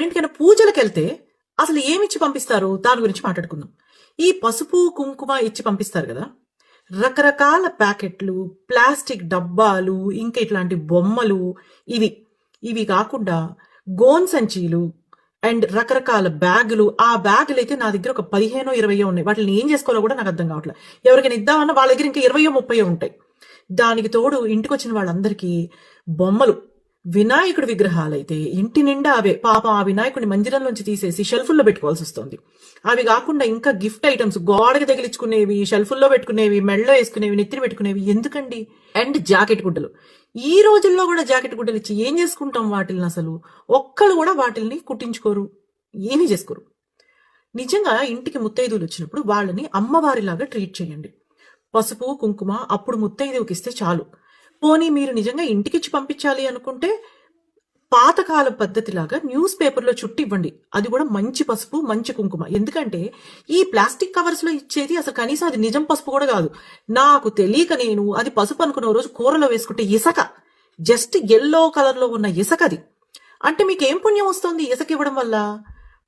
ఎవరింటికైనా పూజలకు వెళ్తే అసలు ఏమిచ్చి పంపిస్తారు దాని గురించి మాట్లాడుకుందాం. ఈ పసుపు కుంకుమ ఇచ్చి పంపిస్తారు కదా, రకరకాల ప్యాకెట్లు, ప్లాస్టిక్ డబ్బాలు, ఇంకా ఇట్లాంటి బొమ్మలు, ఇవి ఇవి కాకుండా గోన్ సంచీలు అండ్ రకరకాల బ్యాగులు. ఆ బ్యాగులు అయితే నా దగ్గర ఒక 15-20 ఉన్నాయి. వాటిని ఏం చేసుకోవాలో కూడా నాకు అర్థం కావట్లేదు. ఎవరికైనా ఇద్దామన్నా వాళ్ళ దగ్గర ఇంకా 20-30 ఉంటాయి. దానికి తోడు ఇంటికి వచ్చిన వాళ్ళందరికీ బొమ్మలు, వినాయకుడి విగ్రహాలు అయితే ఇంటి నిండా అవే. పాపం ఆ వినాయకుడిని మందిరం నుంచి తీసేసి షెల్ఫుల్లో పెట్టుకోవాల్సి వస్తుంది. అవి కాకుండా ఇంకా గిఫ్ట్ ఐటమ్స్, గోడకి తగిలించుకునేవి, షెల్ఫుల్లో పెట్టుకునేవి, మెడలో వేసుకునేవి, నెత్తిని పెట్టుకునేవి, ఎందుకండి? అండ్ జాకెట్ గుడ్డలు. ఈ రోజుల్లో కూడా జాకెట్ గుడ్డలు ఇచ్చి ఏం చేసుకుంటాం వాటిల్ని? అసలు ఒక్కళ్ళు కూడా వాటిల్ని కుట్టించుకోరు, ఏమీ చేసుకోరు. నిజంగా ఇంటికి ముత్తైదువులు వచ్చినప్పుడు వాళ్ళని అమ్మవారిలాగా ట్రీట్ చేయండి. పసుపు కుంకుమ అప్పుడు ముత్తైదువుకి ఇస్తే చాలు. పోనీ మీరు నిజంగా ఇంటికిచ్చి పంపించాలి అనుకుంటే పాతకాల పద్ధతిలాగా న్యూస్ పేపర్లో చుట్టి ఇవ్వండి. అది కూడా మంచి పసుపు, మంచి కుంకుమ. ఎందుకంటే ఈ ప్లాస్టిక్ కవర్స్ లో ఇచ్చేది అసలు కనీసం అది నిజం పసుపు కూడా కాదు. నాకు తెలియక నేను అది పసుపు అనుకున్న రోజు కూరలో వేసుకుంటే ఇసక, జస్ట్ ఎల్లో కలర్ లో ఉన్న ఇసక. అది అంటే మీకు ఏం పుణ్యం వస్తుంది ఇసక ఇవ్వడం వల్ల?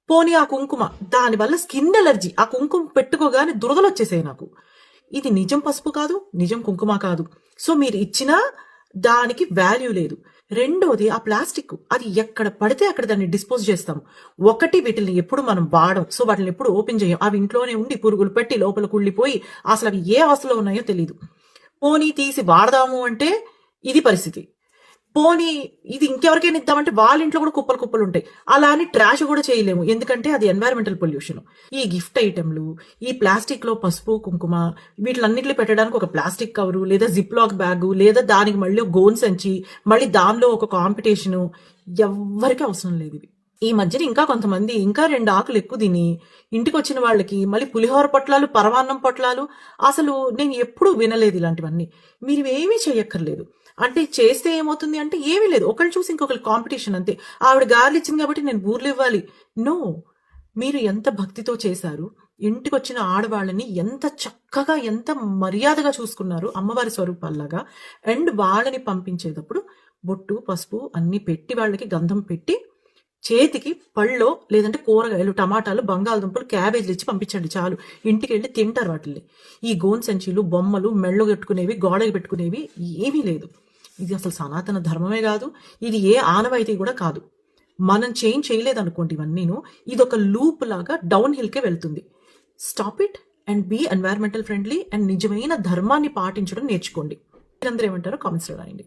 పోనీ ఆ కుంకుమ, దానివల్ల స్కిన్ ఎలర్జీ. ఆ కుంకుమ పెట్టుకోగానే దురదలు వచ్చేసాయి నాకు. ఇది నిజం పసుపు కాదు, నిజం కుంకుమ కాదు. సో మీరు ఇచ్చినా దానికి వాల్యూ లేదు. రెండోది ఆ ప్లాస్టిక్, అది ఎక్కడ పడితే అక్కడ దాన్ని డిస్పోజ్ చేస్తాం. ఒకటి, వీటిని ఎప్పుడు మనం వాడం. సో వాటిని ఎప్పుడు ఓపెన్ చేయం. అవి ఇంట్లోనే ఉండి పురుగులు పెట్టి లోపల కుళ్ళిపోయి అసలు అవి ఏ అవస్థలో ఉన్నాయో తెలియదు. పోనీ తీసి వాడదాము అంటే ఇది పరిస్థితి. పోనీ ఇది ఇంకెవరికైనా ఇద్దామంటే వాళ్ళ ఇంట్లో కూడా కుప్పలు కుప్పలు ఉంటాయి. అలా అని ట్రాష్ కూడా చేయలేము, ఎందుకంటే అది ఎన్వైరన్మెంటల్ పొల్యూషన్. ఈ గిఫ్ట్ ఐటెంలు, ఈ ప్లాస్టిక్ లో పసుపు కుంకుమ, వీటిలన్నింటినీ పెట్టడానికి ఒక ప్లాస్టిక్ కవరు, లేదా జిప్ లాక్ బ్యాగు, లేదా దానికి మళ్ళీ గోన్ సంచి, మళ్ళీ దానిలో ఒక కాంపిటీషను, ఎవ్వరికీ అవసరం లేదు ఇవి. ఈ మధ్యన ఇంకా కొంతమంది ఇంకా 2 ఆకులు ఎక్కువ తిని ఇంటికి వచ్చిన వాళ్ళకి మళ్ళీ పులిహోర పొట్లాలు, పరమాన్నం పొట్లాలు. అసలు నేను ఎప్పుడూ వినలేదు ఇలాంటివన్నీ. మీరు ఏమీ చేయక్కర్లేదు. అంటే చేస్తే ఏమవుతుంది అంటే ఏమీ లేదు, ఒకళ్ళు చూసి ఇంకొకరు కాంపిటీషన్ అంతే. ఆవిడ గారెలు ఇచ్చింది కాబట్టి నేను బూర్లు ఇవ్వాలి. నో, మీరు ఎంత భక్తితో చేశారు, ఇంటికి వచ్చిన ఆడవాళ్ళని ఎంత చక్కగా, ఎంత మర్యాదగా చూసుకున్నారు అమ్మవారి స్వరూపాల్లాగా. అండ్ వాళ్ళని పంపించేటప్పుడు బొట్టు, పసుపు అన్ని పెట్టి, వాళ్ళకి గంధం పెట్టి, చేతికి పళ్ళో లేదంటే కూరగాయలు, టమాటాలు, బంగాళదుంపలు, క్యాబేజీలు ఇచ్చి పంపించండి చాలు. ఇంటికి వెళ్ళి తింటారు వాటిల్ని. ఈ గోన్ సంచీలు, బొమ్మలు, మెళ్ళో పెట్టుకునేవి, గోడకి పెట్టుకునేవి ఏమీ లేదు. ఇది అసలు సనాతన ధర్మమే కాదు. ఇది ఏ ఆనవాయితీ కూడా కాదు. మనం చేంజ్ చేయలేదనుకోండి ఇవన్నీను, ఇది ఒక లూప్ లాగా డౌన్ హిల్కే వెళ్తుంది. Stop it and be environmental friendly and నిజమైన ధర్మాన్ని పాటించడం నేర్చుకోండి. మీరందరూ ఏమంటారో కామెంట్స్లో రాయండి.